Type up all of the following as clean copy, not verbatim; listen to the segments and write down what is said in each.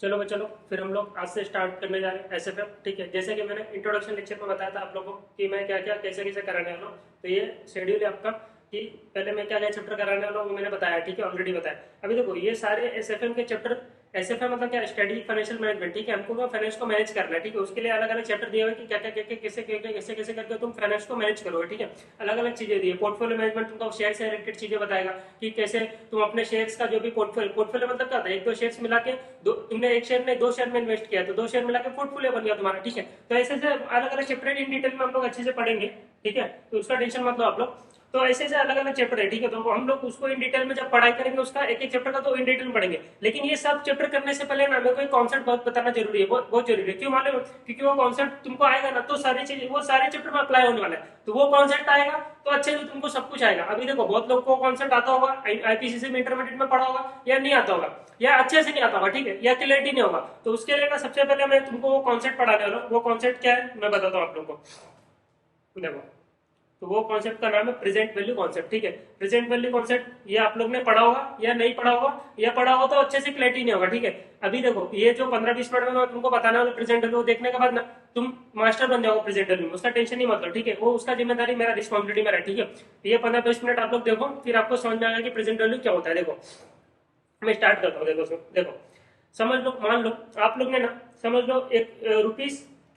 चलो भाई चलो, फिर हम लोग आज से स्टार्ट करने जा रहे हैं एसएफएफ। ठीक है, जैसे कि मैंने इंट्रोडक्शन लेक्चर में बताया था आप लोगों को कि मैं क्या क्या कैसे कैसे कराने वाला हूँ। तो ये शेड्यूल है आपका कि पहले मैं क्या क्या चैप्टर कराने वाला हूँ वो मैंने बताया। ठीक है, ऑलरेडी बताया। अभी देखो ये सारे एसएफएम के चैप्टर, एसएफएम मतलब क्या, स्ट्रेटेजिक फाइनेंशियल मैनेजमेंट। ठीक है, हमको क्या फाइनेंस को मैनेज करना है। ठीक है, उसके लिए अलग अलग चैप्टर दिए हुए कि क्या क्या क्या कैसे कैसे कैसे करके तुम फाइनेंस को मैनेज करोगे। ठीक है, अलग अलग चीजें दी है। पोर्टफोलियो मैनेजमेंट तुमको शेयर से रिलेटेड चीजें बताएगा कि कैसे तुम अपने शेयर्स का जो भी पोर्टफोलियो, पोर्टफोलियो मतलब क्या होता है, एक दो शेयर्स मिला के दो, तुमने एक शेयर में दो शेयर में इन्वेस्ट किया तो दो शेयर मिला के पोर्टफोलियो बन गया तुम्हारा। ठीक है, तो ऐसे से अलग अलग चैप्टर इन डिटेल में हम लोग अच्छे से पढ़ेंगे। ठीक है, तो उसका टेंशन मत लो आप लोग। तो ऐसे से अलग अलग चैप्टर है। ठीक है, तो हम लोग उसको इन डिटेल में जब पढ़ाई करेंगे उसका एक एक चैप्टर का तो इन डिटेल में पढ़ेंगे। लेकिन ये सब चैप्टर करने से पहले ना मेरे को एक कॉन्सेप्ट बहुत बताना जरूरी है, बहुत जरूरी है। क्यों मालूम? क्योंकि वो कॉन्सेप्ट तुमको आएगा ना तो सारी चीज वो सारे चैप्टर में अप्लाई होने वाला है। तो वो कॉन्सेप्ट आएगा तो अच्छे से तुमको सब कुछ आएगा। अभी देखो बहुत लोग को कॉन्सेप्ट आता होगा, आईपीसीसी में इंटरमीडिएट में पढ़ा होगा, या नहीं आता होगा, या अच्छे से नहीं आता होगा। ठीक है, या क्लियरिटी नहीं होगा। तो उसके लिए ना सबसे पहले मैं तुमको वो कॉन्सेप्ट पढ़ाने वाला हूँ। वो कॉन्सेप्ट क्या है मैं बताता हूँ आप लोग को। देखो, तो वो कॉन्सेप्ट का नाम है प्रेजेंट वैल्यू कॉन्सेप्ट। ठीक है, प्रेजेंट वैल्यू कॉन्सेप्ट ये आप लोग ने पढ़ा होगा या नहीं पढ़ा होगा, या पढ़ा होगा तो अच्छे से क्लैरिटी नहीं होगा। ठीक है, अभी देखो ये जो 15-20 मिनट में मैं तुमको बताने वाला प्रेजेंट वैल्यू देखने के बाद ना तुम मास्टर बन जाओगे प्रेजेंट वैल्यू में, उसका टेंशन नहीं मतलब। ठीक है, वो उसका जिम्मेदारी मेरा, रिस्पॉन्सिबिलिटी मेरा। ठीक है, ये 15-20 मिनट आप लोग देखो, फिर आपको समझ में आएगा कि प्रेजेंट वैल्यू क्या होता है। देखो मैं स्टार्ट करता हूँ। देखो देखो, समझ लो, मान लो आप लोग ने ना, समझ लो एक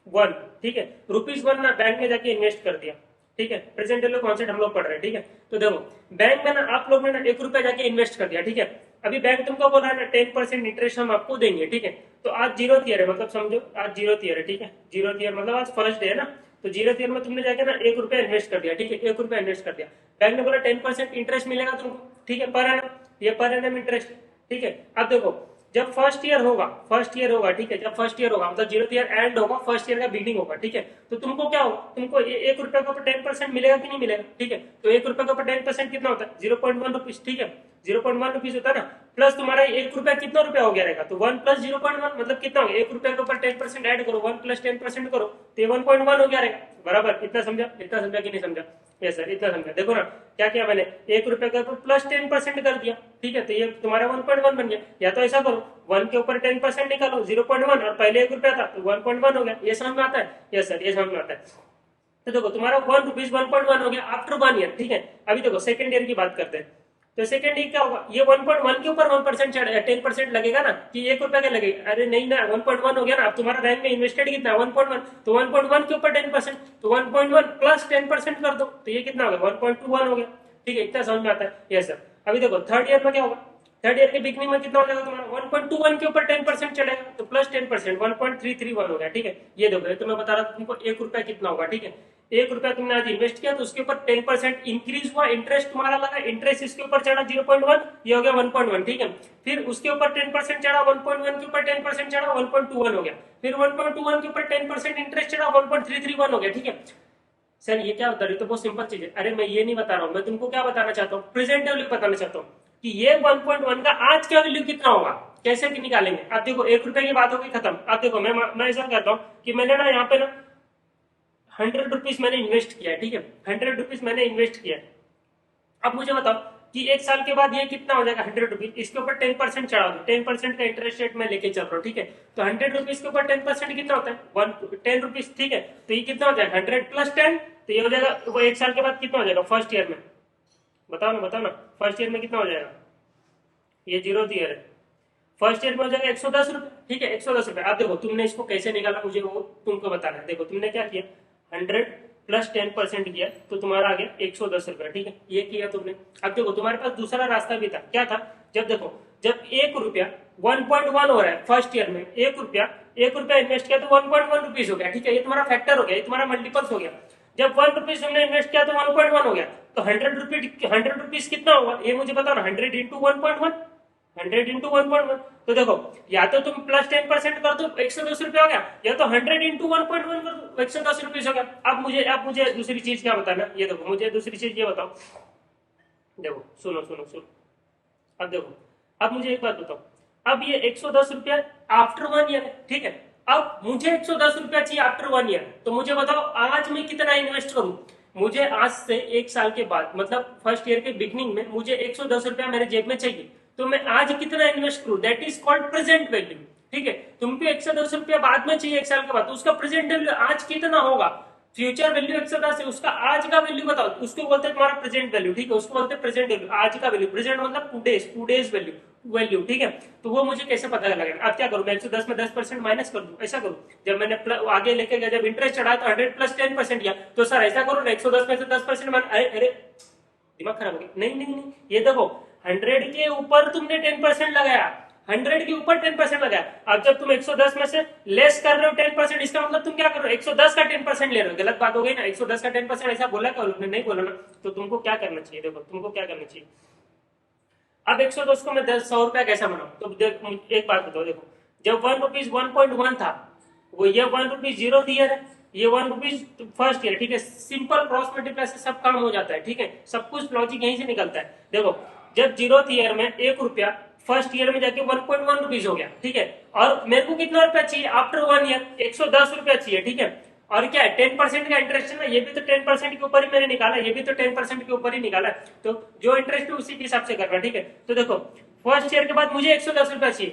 ₹1। ठीक है, ₹1 ना बैंक में जाके इन्वेस्ट कर दिया। ठीक है, प्रेजेंट वैल्यू कॉन्सेप्ट हम लोग पढ़ रहे हैं। ठीक है, तो देखो बैंक में ना आप लोग ने ना ₹1 जाके इन्वेस्ट कर दिया। ठीक है, अभी बैंक तुमको बोल रहा है ना 10% इंटरेस्ट हम आपको देंगे। ठीक है, तो आज जीरो ईयर है, मतलब समझो आज जीरो ईयर है। ठीक है, जीरो ईयर मतलब आज फर्स्ट डे है ना, तो जीरो ईयर में तुमने जाके ना ₹1 इन्वेस्ट कर दिया। ठीक है, ₹1 इन्वेस्ट कर दिया, बैंक ने बोला 10% इंटरेस्ट मिलेगा तुमको। ठीक है, पर एनम, ये पर एनम इंटरेस्ट। ठीक है, अब देखो जब फर्स्ट ईयर होगा, फर्स्ट ईयर होगा। ठीक है, जब फर्स्ट ईयर होगा मतलब जीरो ईयर एंड होगा, फर्स्ट ईयर का बिगिनिंग होगा। ठीक है, तो तुमको क्या होगा, तुमको ₹1 के ऊपर 10% मिलेगा कि नहीं मिलेगा। ठीक है, तो ₹1 के ऊपर 10% कितना होता है, 0.1 रुपीज। ठीक है, 0.1 रुपीज होता है ना, प्लस तुम्हारा ₹1 कितना रुपया हो गया रहेगा, तो 1 प्लस 0.1 मतलब कितना हो गया, ₹1 के ऊपर 10% ऐड करो, 1 प्लस 10% करो तो ये 1.1 हो गया रहेगा। बराबर, इतना समझा, इतना समझा कि नहीं समझा? यस सर, इतना समझा। देखो ना क्या किया मैंने, ₹1 के ऊपर प्लस 10% कर दिया। ठीक है, तो ये तुम्हारा 1.1 बन गया। या तो ऐसा करो 1 के ऊपर 10% निकालो, 0.1, और पहले ₹1 था तो 1.1 हो गया। ये समझ में आता है? यस सर, ये समझ में आता है। तो देखो तुम्हारा ₹1 1.1 हो गया आफ्टर 1 ईयर। ठीक है, अभी देखो सेकंड ईयर की बात करते हैं। तो सेकंड ईयर क्या होगा, ये 1.1 के ऊपर 1% 10% लगेगा ना, कि ₹1 का लगेगा? अरे नहीं ना, 1.1 हो गया ना। अब तुम्हारा बैंक में इन्वेस्टेड कितना है, 1.1, तो 1.1 के ऊपर 10%, तो 1.1 प्लस 10% कर दो तो ये कितना हो गया, 1.21 हो गया। ठीक है, इतना समझ में आता है? Yes sir. अभी देखो थर्ड ईयर में क्या होगा, थर्ड ईयर के बिगनिंग में कितना हो जाएगा तुम्हारा, 1.21 के ऊपर 10% चलेगा तो प्लस 10%, 1.331 हो गया। ठीक है, ये देखो ये तो मैं बता रहा था तुमको ₹1 कितना होगा। ठीक है, ₹1 तुमने आज इन्वेस्ट किया तो उसके ऊपर 10% इंक्रीज हुआ, इंटरेस्ट तुम्हारा लगा, इंटरेस्ट इसके ऊपर चढ़ा 0.1, ये हो गया 1.1। ठीक है, फिर उसके ऊपर 10% चढ़ा, 1.1 के ऊपर 10% चढ़ा, 1.21 हो गया। फिर 1.21 के ऊपर 10% इंटरेस्ट चढ़ा, 1.331 हो गया। ठीक है सर, ये क्या होता है, तो बहुत सिंपल चीज है। अरे मैं ये नहीं बता रहा हूँ, मैं तुमको क्या बताना चाहता हूँ, प्रेजेंट वैल्यू बताना चाहता हूँ कि ये 1.1 का आज का वैल्यू कितना होगा, कैसे निकालेंगे। अब देखो ₹1 की बात होगी खत्म। अब देखो मैं ऐसा करता हूँ कि मैंने ना यहाँ पे ना ₹100 मैंने इन्वेस्ट किया है। ठीक है, ₹100 मैंने इन्वेस्ट किया है। अब मुझे बताओ कि एक साल के बाद ये कितना हो जाएगा, ₹100, इसके ऊपर 10% चढ़ा दो, 10% का इंटरेस्ट रेट मैं लेके चल रहा हूँ। ठीक है, तो ₹100 के ऊपर 10% कितना होता है, ₹10। ठीक है, तो ये कितना हो जाएगा, 100 प्लस 10, तो ये हो जाएगा वो एक साल के बाद कितना हो जाएगा फर्स्ट ईयर में, बताओ ना फर्स्ट ईयर में कितना हो जाएगा, ये जीरो ईयर है, फर्स्ट ईयर में हो जाएगा ₹110। ठीक है, ₹110। अब देखो तुमने इसको कैसे निकाला मुझे वो तुमको बताना है। देखो तुमने क्या किया, 100 प्लस 10% किया तो तुम्हारा आ गया ₹110। ठीक है, ये किया तुमने। अब देखो तुम्हारे पास दूसरा रास्ता भी था, क्या था, जब देखो जब ₹1 1.1 हो रहा है फर्स्ट ईयर में, ₹1 इन्वेस्ट किया तो 1.1 रुपीज हो गया। ठीक है, ये तुम्हारा फैक्टर हो गया, ये तुम्हारा मल्टीपल्स हो गया। जब ₹1 तुमने इन्वेस्ट किया तो 1.1 हो गया, तो ₹100 कितना होगा ये मुझे बताओ ना, 100 इंटू 1.1, 100 इंटू 1.1। तो देखो या तो तुम प्लस 10% कर दो, ₹110 हो गया, या तो 100 इंटू 1.1 कर दो, ₹110 हो गया। अब मुझे दूसरी चीज क्या बताना, ये देखो मुझे दूसरी चीज ये बताओ। देखो सुनो सुनो सुनो, अब देखो, अब मुझे एक बात बताओ, अब ये ₹110 आफ्टर 1 ईयर है। ठीक है, अब मुझे ₹110 चाहिए आफ्टर 1 ईयर, तो मुझे बताओ आज मैं कितना इन्वेस्ट करूं। मुझे आज से एक साल के बाद मतलब फर्स्ट ईयर के बिगनिंग में मुझे ₹110 मेरे जेब में चाहिए, तो मैं आज कितना इन्वेस्ट करूं, that is called present value. ठीक है, तुमको 110 रुपया बाद में चाहिए 1 साल के बाद, तो उसका प्रेजेंट वैल्यू आज कितना होगा? फ्यूचर वैल्यू 110 है, उसका आज का वैल्यू बताओ, उसको बोलते हैं तुम्हारा प्रेजेंट वैल्यू, ठीक है, उसको बोलते हैं प्रेजेंट वैल्यू, आज का वैल्यू, प्रेजेंट मतलब टूडेज वैल्यू, ठीक है। तो वो मुझे कैसे पता लगेगा? अब क्या करूं मैं? 110 में 10% माइनस कर दूं, ऐसा करूं? जब मैंने आगे लेके गया, जब इंटरेस्ट चढ़ा तो 100 प्लस 10% किया, तो सर ऐसा करो ना 110 में से 10% मान, अरे दिमाग खराब हो गया, नहीं, ये देखो 100 के ऊपर तुमने 10% लगाया, 100 के ऊपर 10% लगाया। अब जब तुम 110 में से लेस कर रहे हो 10%, इसका मतलब तुम क्या कर रहे हो? 110 का 10% ले रहे हो, गलत बात हो गई ना। 110 का 10% ऐसा बोला क्या उन्होंने? नहीं बोला ना। तो तुमको क्या करना चाहिए? देखो तुमको क्या करना चाहिए, अब 110 को मैं 100 रुपया कैसा बनाऊं? तो एक बात बताओ, देखो जब 1 रुपीज 1.1 था, वो ये 1 रुपीज 0 ईयर है, ये 1 रुपीज फर्स्ट ईयर, ठीक है। सिंपल क्रॉस मल्टीप्लाई से सब काम हो जाता है, ठीक है, सब कुछ लॉजिक यहीं से निकलता है। देखो जब 0th ईयर में 1 रुपया, फर्स्ट ईयर में जाके 1.1 रुपीज हो गया, ठीक है, और मेरे को कितना रुपया चाहिए आफ्टर 1 ईयर? 110 रुपया चाहिए, ठीक है। और क्या है? 10% का इंटरेस्ट है ना, ये भी तो 10% के ऊपर ही मैंने निकाला, ये भी तो 10% के ऊपर ही निकाला, तो जो इंटरेस्ट है उसी के हिसाब से करना, ठीक है। तो देखो फर्स्ट ईयर के बाद मुझे 110 रुपया चाहिए,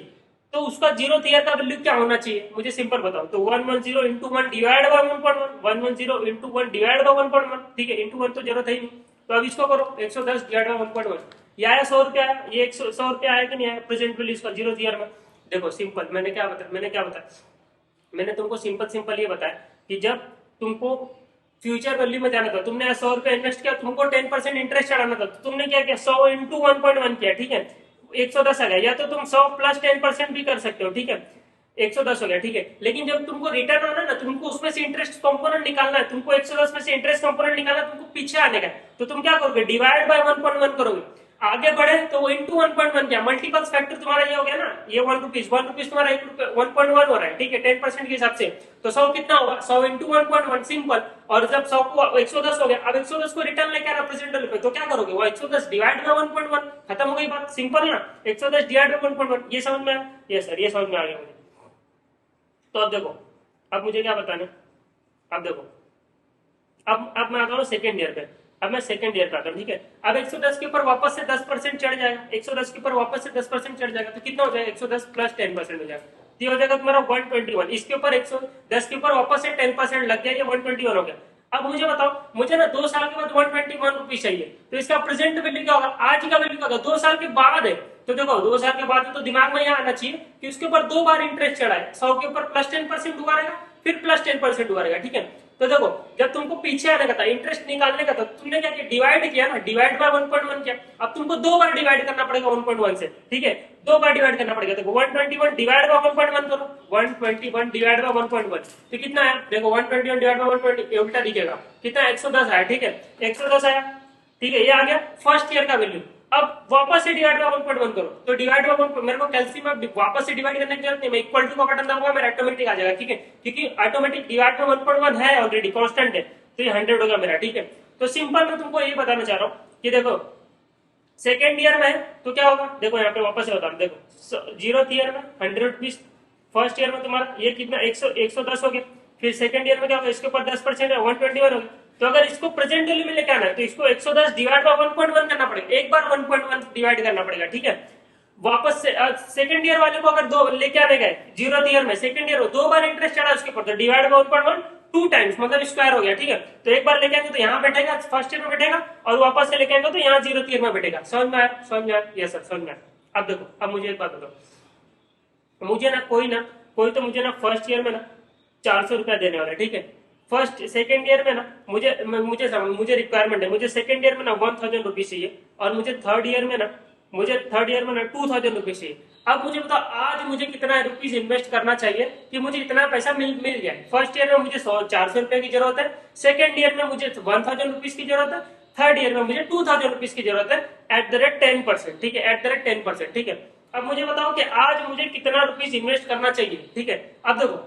तो उसका 0th ईयर का वैल्यू क्या होना चाहिए? मुझे सिंपल बताओ, तो 110 into 1 divide by 1.1, 110 into 1 divide by 1.1, ठीक है, इंटू 1 तो जरूरत है ही नहीं, तो अब इसको करो 110 डिवाइड बाय 1.1, ये आया 100 रुपया, ये 100 रुपया आया कि नहीं आया प्रेजेंट वैल्यू इसका 0th ईयर में? देखो सिंपल, मैंने क्या बताया? मैंने तुमको सिंपल ये बताया कि जब तुमको फ्यूचर वैल्यू में जाना था, तुमने 100 रुपया इन्वेस्ट किया, तुमको 10% इंटरेस्ट चढ़ाना था, तो तुमने क्या किया? 100 इंटू 1.1 किया, ठीक है, 110 आ गया। या तो तुम 100 प्लस 10% भी कर सकते हो, ठीक है, 110 हो गया, ठीक है। लेकिन जब तुमको रिटर्न आना ना, तुमको उसमें से इंटरेस्ट कंपोनेंट निकालना है, तुमको 110 में से इंटरेस्ट कंपोनेंट निकालना, तुमको पीछे आने का, तो तुम क्या करोगे? डिवाइड बाय 1.1 करोगे। आगे बढ़े तो वो इंटू 1.1 क्या, मल्टीपल्स फैक्टर तुम्हारा ये हो गया ना, ये 1 रुपीज तुम्हारा 1.1 हो रहा है, ठीक है, 10% के हिसाब से, तो 100 कितना होगा? 100 इंटू 1.1 सिंपल। और जब 100 को 110 हो गया, अब 110 को रिटर्न लेके आना प्रेजेंट वैल्यू पे, तो क्या करोगे? वो 110 डिवाइड बाय 1.1, खत्म हो गई बात, सिंपल ना। 110 डिवाइड बाय 1.1, ये समझ में आया? ये सर ये समझ में आ गया मुझे। तो अब देखो, अब मुझे क्या बताना, अब देखो, अब मैं आता हूँ सेकेंड ईयर पे, अब मैं सेकंड ईयर पे आता हूँ, ठीक है। अब 110 के ऊपर वापस से 10% चढ़ जाएगा, 110 के ऊपर वापस से 10% चढ़ जाएगा, तो कितना हो जाएगा? 110 प्लस 10% हो जाएगा, ये हो जाएगा तुम्हारा 121। इसके ऊपर 110 के ऊपर वापस से 10% लग गया, ये 121 हो गया। अब मुझे बताओ, मुझे ना 2 साल के बाद 121 रुपीज चाहिए, तो इसका प्रेजेंट वैल्यू क्या होगा? आज का वैल्यू क्या होगा? 2 साल के बाद है, तो देखो 2 साल के बाद तो दिमाग में यहाँ आना चाहिए कि उसके ऊपर 2 बार इंटरेस्ट चढ़ा है, 100 के ऊपर प्लस 10% हुआ रहेगा, फिर प्लस 10% हुआ रहेगा, ठीक है। तो देखो जब तुमको पीछे आने का था, इंटरेस्ट निकालने का था, तुमने क्या किया? डिवाइड किया ना, डिवाइड बाय 1.1 किया। अब तुमको 2 बार डिवाइड करना पड़ेगा 1.1 से, ठीक है, 2 बार डिवाइड करना पड़ेगा। देखो 121 डिवाइड बाय 1.1 करो, 121 डिवाइड बाय 1.1, तो कितना है? देखो 121 डिवाइड बाय 120 उल्टा दिखेगा, कितना? 110 आया, ठीक है, 110 आया, ठीक है, ये आ गया फर्स्ट ईयर का वैल्यू। अब वापस से डिवाइड बाय 1.1 करो, तो डिवाइड बाय 1, मेरे को कैलसियम में वापस से डिवाइड करने की जरूरत नहीं, मैं इक्वल टू का बटन दबाऊंगा, मेरा ऑटोमेटिक आ जाएगा, ठीक है, क्योंकि ऑटोमेटिक डिवाइड बाय 1.1 है ऑलरेडी, कांस्टेंट है, तो ये 100 होगा मेरा, ठीक है। तो सिंपल मैं तुमको ये बताना चाह रहा हूँ कि देखो सेकेंड ईयर में तो क्या होगा? देखो यहाँ पे वापस से बता रहा हूँ, देखो 0th ईयर में 100 रुपीज, फर्स्ट ईयर में तुम्हारा ये कितना 110 हो गया, फिर सेकंड ईयर में क्या होगा? इसके ऊपर 10% है, 121 हो गया। तो अगर इसको प्रेजेंट वैल्यू में लेके आना है, तो इसको 110 डिवाइड बाय 1.1 करना पड़ेगा, एक बार 1.1 डिवाइड करना पड़ेगा, ठीक है। वापस से सेकंड ईयर वाले को अगर 2 लेके आने गए 0th ईयर में, सेकंड ईयर 2 बार इंटरेस्ट चढ़ा उसके ऊपर, तो डिवाइड बाय 1.1 2 टाइम्स, मतलब स्क्वायर हो गया, ठीक है। तो एक बार लेके आएंगे तो यहाँ बैठेगा, फर्स्ट ईयर में बैठेगा, और वापस से लेके आएंगे तो यहाँ 0th ईयर में बैठेगा। समझ में आया? समझ में आया? यस सर, समझ में आया। अब देखो, अब मुझे एक बात बताओ, मुझे ना कोई तो मुझे ना फर्स्ट ईयर में ना 400 रुपया देने वाला है, ठीक है। फर्स्ट सेकंड ईयर में ना मुझे रिक्वायरमेंट है, मुझे सेकंड ईयर में ना 1000 रुपीज चाहिए, और मुझे थर्ड ईयर में ना 2000 रुपीज चाहिए। अब मुझे बताओ, आज मुझे कितना रुपीज इन्वेस्ट करना चाहिए कि मुझे इतना पैसा मिल जाए? फर्स्ट ईयर में मुझे 400 रुपए की जरूरत है, सेकंड ईयर में मुझे 1000 रुपीज की जरूरत है, थर्ड ईयर में मुझे 2000 रुपीज की जरूरत है, एट द रेट 10%, ठीक है, एट द रेट 10%, ठीक है। अब मुझे बताओ कि आज मुझे कितना रुपीज इन्वेस्ट करना चाहिए, ठीक है। अब देखो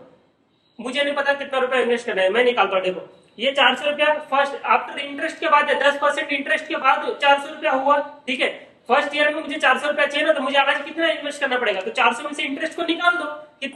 मुझे नहीं पता कितना रुपया इन्वेस्ट करना है, मैं निकालता हूँ। देखो ये 400 रुपया फर्स्ट आफ्टर इंटरेस्ट के बाद है, 10% इंटरेस्ट के बाद 400 रुपया हुआ, ठीक है। फर्स्ट ईयर में मुझे 400 रुपया चाहिए ना, तो मुझे आज कितना इन्वेस्ट करना पड़ेगा? तो 400 में से इंटरेस्ट को निकाल दो।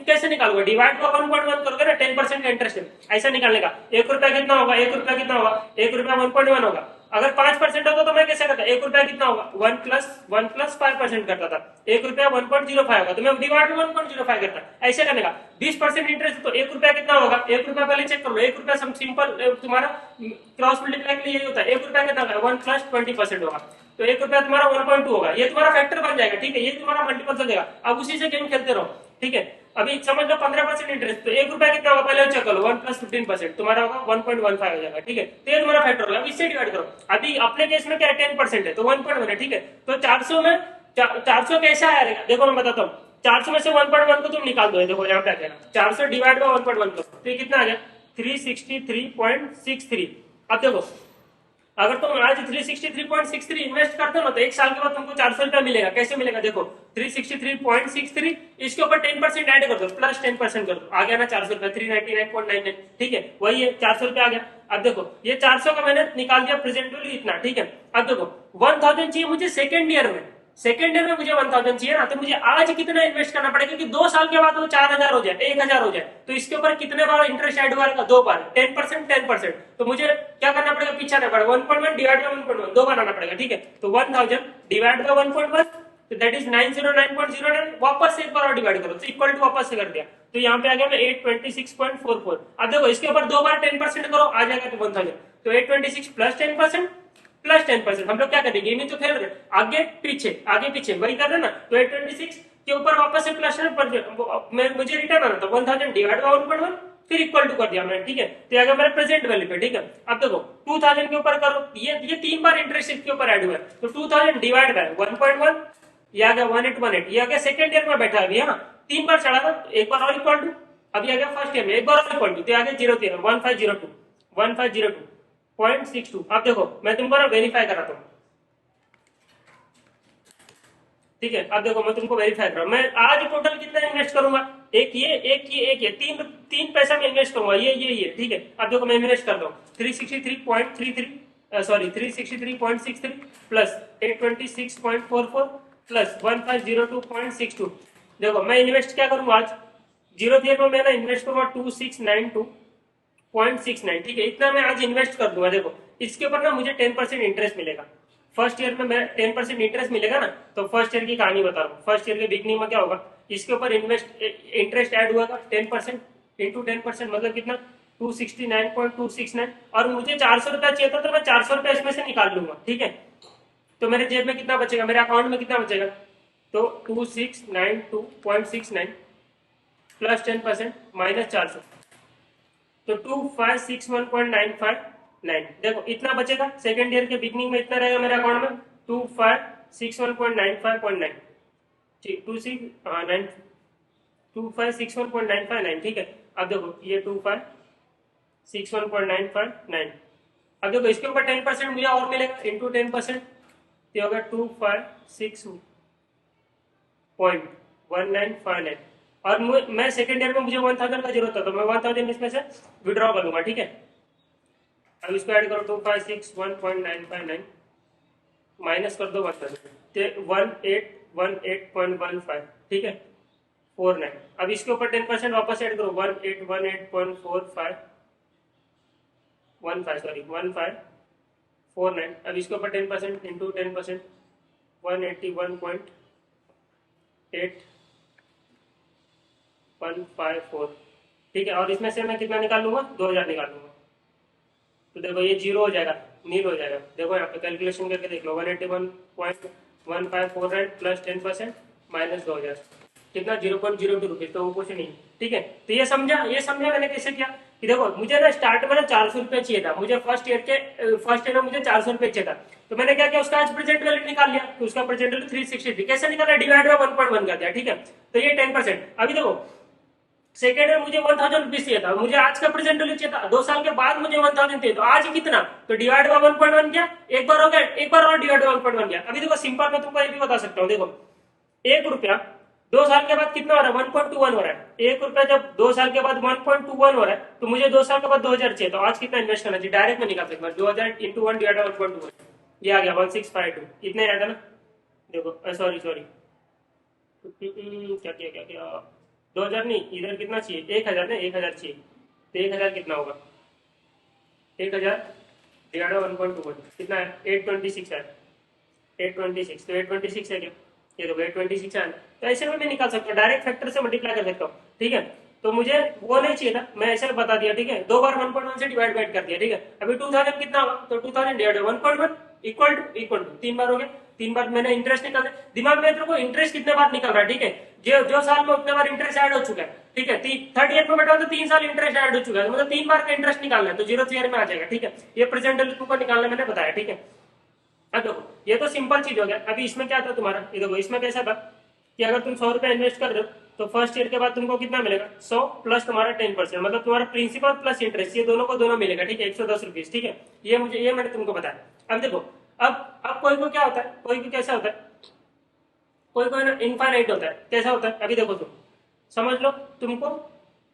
कैसे निकालोगे? डिवाइड बाय 1.1 करोगे ना, 10% का इंटरेस्ट है, ऐसा निकालने का। 1 रुपया कितना होगा? 1 रुपया कितना होगा? 1 रुपया 1.1 होगा, अगर 5% होता तो मैं कैसे करता, 1 रुपया कितना होगा, 1+1+5% करता था, 1 रुपया 1.05 होगा, तो मैं डिवाइड 1.05 करता, ऐसे करने का। 20% इंटरेस्ट तो 1 रुपया कितना होगा, 1 रुपया पहले चेक कर लो, 1 रुपया सिंपल तुम्हारा क्रॉस मल्टीप्लाई के लिए यही होता है, 1 रुपया कितना होगा, 1+20% होगा, तो 1 रुपया तुम्हारा 1.2 होगा, ये तुम्हारा फैक्टर बन जाएगा, ठीक है, ये तुम्हारा मल्टीपल चल जाएगा। अब उसी से गेम खेलते रहो, ठीक है। अभी समझ लो 15% इंटरेस्ट, तो 1 रुपया कितना होगा पहले चेक करो, 1+15% तुम्हारा होगा 1.15 हो जाएगा, ठीक है, तो ये तुम्हारा फैक्टर होगा। अब इससे डिवाइड करो, अभी अपने केस में क्या है 10% है, तो 1.1 है, ठीक है, तो 400 में 400 कैसा आएगा, देखो मैं बताता हूँ, 400 में से 1.1 को तुम निकाल दो, देखो यहाँ पे आ गया 400 डिवाइड बाय 1.1 को, तो ये कितना आ गया 363.63। अब देखो अगर तुम आज 363.63 इन्वेस्ट करते हो ना, तो एक साल के बाद तुमको 400 रुपया मिलेगा, कैसे मिलेगा देखो 363.63, इसके ऊपर 10% ऐड कर दो, प्लस 10% कर दो, आ गया ना 400 रुपया 399.99, ठीक है, वही है 400 रुपया आ गया। अब देखो ये 400 का मैंने निकाल दिया प्रेजेंट वैल्यू इतना, ठीक है। अब देखो 1000 चाहिए मुझे सेकेंड ईयर में, सेकेंड ईयर में मुझे 1000 चाहिए ना, तो मुझे आज कितना इन्वेस्ट करना पड़ेगा, क्योंकि 2 साल के बाद वो 4000 हो जाए, 1000 हो जाए, तो इसके ऊपर कितने बार इंटरेस्ट ऐड हुआ, 2 बार, 10%। तो मुझे क्या करना पड़ेगा, पीछे आना पड़ेगा, 1.1 डिवाइड बाय 1.1 2 बार आना पड़ेगा, ठीक है, तो 1000 डिवाइड बाय 1.1, तो दैट इज 909.09, वापस एक बार और डिवाइड करो, तो इक्वल टू वापस से कर दिया, तो यहाँ पे आ गया मैं 826.44। अब देखो इसके ऊपर 2 बार 10% करो, आ जाएगा तो 1000, तो 826 प्लस 10%, हम लोग क्या करेंगे, गेमिंग तो खेल रहे, आगे पीछे वही कर रहे ना, तो 826 के ऊपर वापस से प्लस मुझे रिटर्न आना था 1000 डिवाइड बाय 1.1, फिर इक्वल टू कर दिया मैंने, ठीक है, तो आ गया मेरे प्रेजेंट वैल्यू पे, ठीक है। अब देखो 2000 के ऊपर करो, ये 3 बार इंटरेस्ट इसके ऊपर ऐड हुआ है, तो 2000 डिवाइड बाय 1.1, ये आ गया 1818, ये आ गया सेकंड ईयर में बैठा अभी, हाँ 3 बार चढ़ा था, एक बार और इक्वल टू, अभी आ गया फर्स्ट ईयर में एक बार और इक्वल टू, तो आ गया 1502.62। अब देखो मैं तुमको ना वेरीफाई कराता हूँ, ठीक है, अब देखो मैं तुमको वेरीफाई कर रहा हूँ, मैं आज टोटल कितना इन्वेस्ट करूंगा, एक ये तीन पैसा में इन्वेस्ट करूंगा, ये ठीक है। अब देखो मैं इन्वेस्ट कर रहा हूँ 363.63 प्लस 826.44 प्लस 1502.62। देखो मैं इन्वेस्ट क्या करूंगा आज, जीरो ईयर में मैं ना इन्वेस्ट करूंगा 2692.69, ठीक है, इतना मैं आज इन्वेस्ट कर दूंगा। देखो इसके ऊपर ना मुझे 10% इंटरेस्ट मिलेगा, फर्स्ट ईयर में मैं 10% इंटरेस्ट मिलेगा ना, तो फर्स्ट ईयर की कहानी बता रहा हूँ, फर्स्ट ईयर के बिगनिंग में क्या होगा, इसके ऊपर इंटरेस्ट ऐड हुआ 10% इंटू 10% मतलब कितना 269.269, और मुझे 400 रुपया चाहिए था, तो मैं 400 रुपया इसमें से निकाल लूंगा, ठीक है, तो मेरे जेब में कितना बचेगा, मेरे अकाउंट में कितना बचेगा, तो 2692.69 प्लस 10% माइनस 400, तो 2561.959, देखो इतना बचेगा, सेकेंड ईयर के बिगनिंग में इतना रहेगा मेरे अकाउंट में 2561.95.9, ठीक 2561.959, ठीक है। अब देखो ये 2561.959, अब देखो इसके ऊपर 10% मुझे और मिलेगा इंटू 10%, तो होगा 2561.1959, और मैं सेकेंड ईयर में मुझे 1000 का जरूरत था, तो मैं 1000 इसमें से विड्रॉ कर दूंगा, ठीक है। अब इसको ऐड करो 2561.959 माइनस कर दो 1818.15, ठीक है 49। अब इसके ऊपर 10% वापस ऐड करो 1549। अब इसके ऊपर 10% इंटू 10% 181.8154, ठीक है, और इसमें से मैं कितना निकाल लूंगा, 2000 निकाल लूंगा, तो देखो ये जीरो हो जाएगा, नील हो जाएगा, देखो यहाँ पे कैलकुलेशन करके देख लो 181.1549 प्लस 10% माइनस 2000 कितना 0.02 रुपीज, तो वो कुछ नहीं, ठीक है। तो ये समझा मैंने कैसे किया कि देखो मुझे ना स्टार्ट में ना 400 रुपये चाहिए था, मुझे फर्स्ट ईयर में मुझे 400 रुपये चाहिए था, तो मैंने क्या किया, उसका आज प्रेजेंट वैल्यू निकाल लिया, तो उसका प्रेजेंट वैल्यू 363 कैसे निकाला, डिवाइड बाय 1.1 कर दिया, ठीक है, तो ये 10%। अभी देखो सेकेंड में मुझे 1000 रुपीज चाहिए था, मुझे आज का प्रेजेंट वैल्यू चाहिए था, 2 साल के बाद मुझे 1000 चाहिए, तो आज कितना, तो डिवाइड बाय 1.1 किया, एक बार हो गया, एक बार और डिवाइड बाय 1.1 किया। अभी देखो सिंपल मैं तुमको ये भी बता सकता हूँ, देखो 1 रुपया 2 साल के बाद कितना हो रहा है, 1.21 हो रहा है, 1 रुपया जब 2 साल के बाद 1.21 हो रहा है, तो मुझे 2 साल के बाद 2000 चाहिए, तो आज कितना इन्वेस्ट करना चाहिए, डायरेक्ट में निकाल सकता हूँ 2000 इंटू 1 डिवाइड बाय 1.21, ये आ गया 1652, इतना आया था ना, देखो सॉरी क्या 2000 नहीं, इधर कितना चाहिए 1000 ना, 1000 चाहिए, तो 1000 कितना होगा, 1000 डिवाइड बाय 1.2 कितना है 826 है 826 तो 826 है क्या ये देखो 826 है तो ऐसे में मैं निकाल सकता हूँ डायरेक्ट फैक्टर से मल्टीप्लाई कर सकता हूँ ठीक है तो मुझे वो नहीं चाहिए था मैं ऐसे बता दिया ठीक है दो बार 1.1 से डिवाइड कर दिया ठीक है अभी 2000 कितना होगा तो 2000 डिवाइड 1.1 इक्वल टू 3 बार हो गया 3 बार मैंने इंटरेस्ट निकाल दिया दिमाग में तेरे को इंटरेस्ट कितने बार निकल रहा है ठीक है जो जो साल में उतने बार इंटरेस्ट ऐड हो चुका है ठीक है 30 में बैठा तो 3 साल इंटरेस्ट ऐड हो चुका है मतलब 3 बार का इंटरेस्ट निकालना है तो 0th ईयर में आ जाएगा ठीक है ये प्रेजेंट वैल्यू तुमको निकालना मैंने बताया ठीक है अब देखो ये तो सिंपल चीज हो गया अभी इसमें क्या था तुम्हारा ये देखो इसमें कैसा था कि अगर तुम 100 रुपया इन्वेस्ट कर रहे हो तो फर्स्ट ईयर के बाद तुमको कितना मिलेगा 100 प्लस तुम्हारा 10% मतलब तुम्हारा प्रिंसिपल प्लस इंटरेस्ट ये दोनों को दोनों मिलेगा ठीक है 110 रुपीज ठीक है ये मैंने तुमको बताया अब देखो अब कोई को क्या होता है कोई को कैसा होता है कोई ना इनफाइनाइट होता है कैसा होता है अभी देखो तुम समझ लो तुमको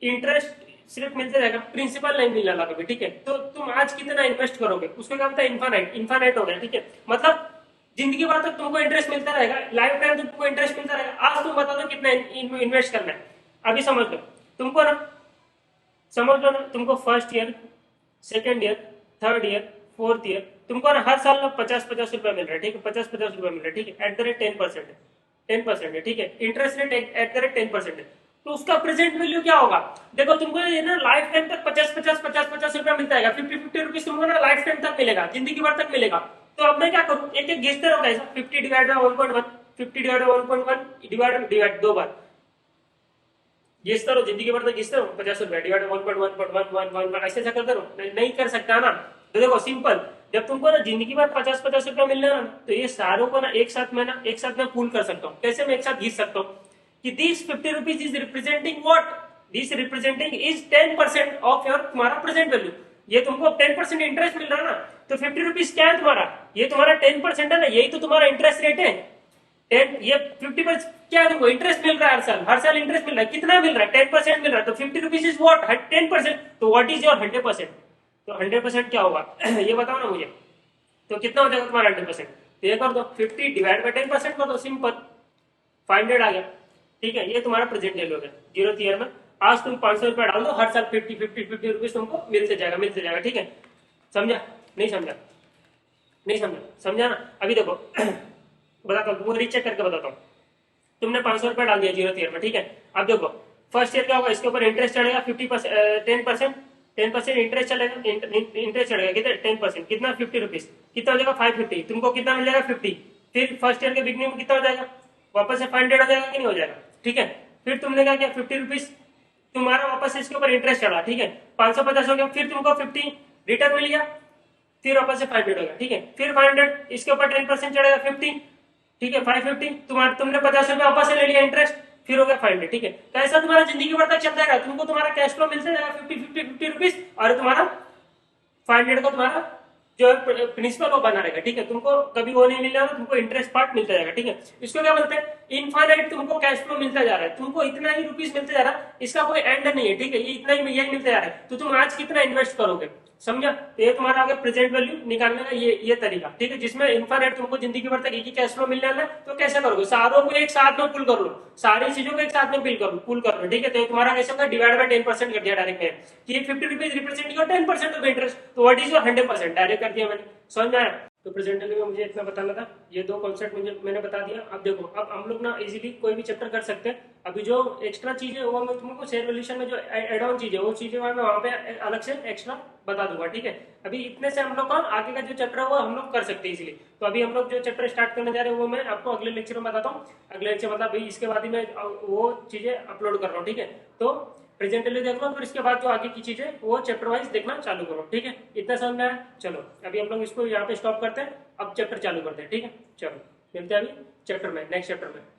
इंटरेस्ट सिर्फ मिलते रहेगा प्रिंसिपल नहीं मिलने लगा कभी ठीक है तो तुम आज कितना इन्वेस्ट करोगे उसको क्या होता है इनफाइनाइट हो गया ठीक है मतलब जिंदगी भर तक तुमको इंटरेस्ट मिलता रहेगा लाइफ टाइम तुमको इंटरेस्ट मिलता रहेगा आज तुम बता दो कितना इन्वेस्ट करना है अभी समझ लो तुमको ना समझ लो ना तुमको first year second year third year fourth year तुमको ना हर साल 50-50 रुपया मिल रहा है ठीक है 50-50 रुपया मिल रहा है ठीक है एट द रेट 10% है ठीक है interest rate at the rate 10% है तो उसका प्रेजेंट वैल्यू क्या होगा देखो तुमको ये ना लाइफ टाइम तक 50-50 रुपया मिलता है 50-50 रुपीज तुमको ना लाइफ टाइम तक मिलेगा जिंदगी भर तक मिलेगा तो अब मैं क्या करूं एक एक गिनते रहो कैसा 50 divide by 1.1 50 divide by 1.1 divide दो बार गिनते रहो जिंदगी भर तक गिनते रहो 50 रुपया डिवाइड 1.1 ऐसे ऐसा करते रहो नहीं कर सकता ना तो देखो सिंपल जब तुमको ना जिंदगी भर 50-50 रुपया मिलने ना तो ये सारों को ना एक साथ में पूल कर सकता हूँ कैसे मैं एक साथ गिन सकता हूँ कि this 50 rupees is representing what this representing is 10% of your तुम्हारा प्रेजेंट वैल्यू ये तुमको 10% इंटरेस्ट मिल रहा है ना तो 50 रुपीज क्या है तुम्हारा ये तुम्हारा 10% है ना यही तो तुम्हारा इंटरेस्ट रेट है 10 ये 50% क्या है तुमको इंटरेस्ट मिल रहा है हर साल इंटरेस्ट मिल रहा है कितना मिल रहा है 10% मिल रहा है तो 50 रुपीज इज व्हाट 10% तो व्हाट इज योर 100% तो 100% क्या होगा ये बताओ ना मुझे तो कितना हो जाएगा तुम्हारा 100% तो ये कर दो 50 डिवाइड बाय 10% कर दो सिंपल 500 आ गया ठीक है ये तुम्हारा प्रेजेंट वैल्यू है 0th ईयर में आज तुम 500 रुपया डाल दो हर साल 50 रुपीज तुमको मिलते जाएगा ठीक है समझा नहीं समझा ना अभी देखो बताता हूँ तुमको रीचेक करके बताता हूँ तुमने 500 रुपया डाल दिया 0th ईयर में ठीक है अब देखो फर्स्ट ईयर क्या होगा इसके ऊपर इंटरेस्ट चढ़ेगा 10% इंटरेस्ट चलेगा इंटरेस्ट चढ़ेगा कितना 10% कितना 50 रुपीज कितना हो जाएगा 550 तुमको कितना मिल जाएगा 50 फिर फर्स्ट ईयर के बिगनिंग में कितना हो जाएगा वापस से 500 हो जाएगा कि नहीं हो जाएगा ठीक है फिर तुमने क्या किया 50 रुपीज तुम्हारा वापस से इसके ऊपर इंटरेस्ट चढ़ा ठीक है 550 हो गया फिर तुमको 50 रिटर्न मिल गया फिर वापस से 500 हो गया ठीक है फिर 500 इसके ऊपर 10% चढ़ेगा 50 ठीक है 550 तुमने 50 रुपया वापस से ले लिया इंटरेस्ट फिर हो गया 500 ठीक है तो ऐसा तुम्हारा जिंदगी भर तक चलता रहेगा तुमको तुम्हारा कैश फ्लो मिलता जाएगा 50 रुपीज और तुम्हारा 500 का तुम्हारा जो प्रिंसिपल वो बना रहेगा ठीक है तुमको कभी वो नहीं मिल रहा तुमको इंटरेस्ट पार्ट मिलता जाएगा ठीक है इसको क्या बोलते हैं इनफाइनाइट तुमको कैश फ्लो मिलता जा रहा है तुमको इतना ही रुपीज मिलता जा रहा है इसका कोई एंड नहीं है ठीक है ये इतना ही यही मिलता जा रहा है तो तुम आज कितना इन्वेस्ट करोगे समझा तो ये तुम्हारा आगे प्रेजेंट वैल्यू निकालने का ये तरीका ठीक है जिसमें इनफाइनाइट तुमको जिंदगी भर तक एक ही कैश फ्लो मिलने वाला है तो कैसे करोगे सारों को एक साथ में पुल कर लो सारी चीजों को एक साथ में पुल कर लो ठीक है तो तुम्हारा कैसे होगा डिवाइड बाय 10% कर दिया डायरेक्ट में कि 50 rupees represent your 10% of interest तो व्हाट इज योर 100% डायरेक्ट कर दिया मैंने समझ में आया तो प्रेजेंटली में मुझे इतना बताना था ये दो कॉन्सेप्ट मैंने बता दिया अब देखो अब हम लोग ना इजीली कोई भी चैप्टर कर सकते हैं अभी जो एक्स्ट्रा चीज है वो मैं तुमको शेयर वैल्यूएशन में जो एड ऑन चीज है वो चीजें मैं वहाँ पे अलग से एक्स्ट्रा बता दूंगा ठीक है अभी इतने से हम लोग का आगे का जो चैप्टर है वो हम लोग कर सकते हैं इजीली तो अभी हम लोग जो चैप्टर स्टार्ट करने जा रहे हैं वो मैं आपको अगले लेक्चर में बताता हूँ अगले लेक्चर मतलब भाई इसके बाद ही मैं वो चीजें अपलोड कर रहा हूँ ठीक है तो प्रेजेंटली देख लो फिर इसके बाद जो आगे की चीजें वो चैप्टर वाइज देखना चालू करो ठीक है इतना समझ में आया चलो अभी हम लोग इसको यहाँ पे स्टॉप करते हैं अब चैप्टर चालू करते हैं ठीक है चलो मिलते हैं अभी चैप्टर में नेक्स्ट चैप्टर में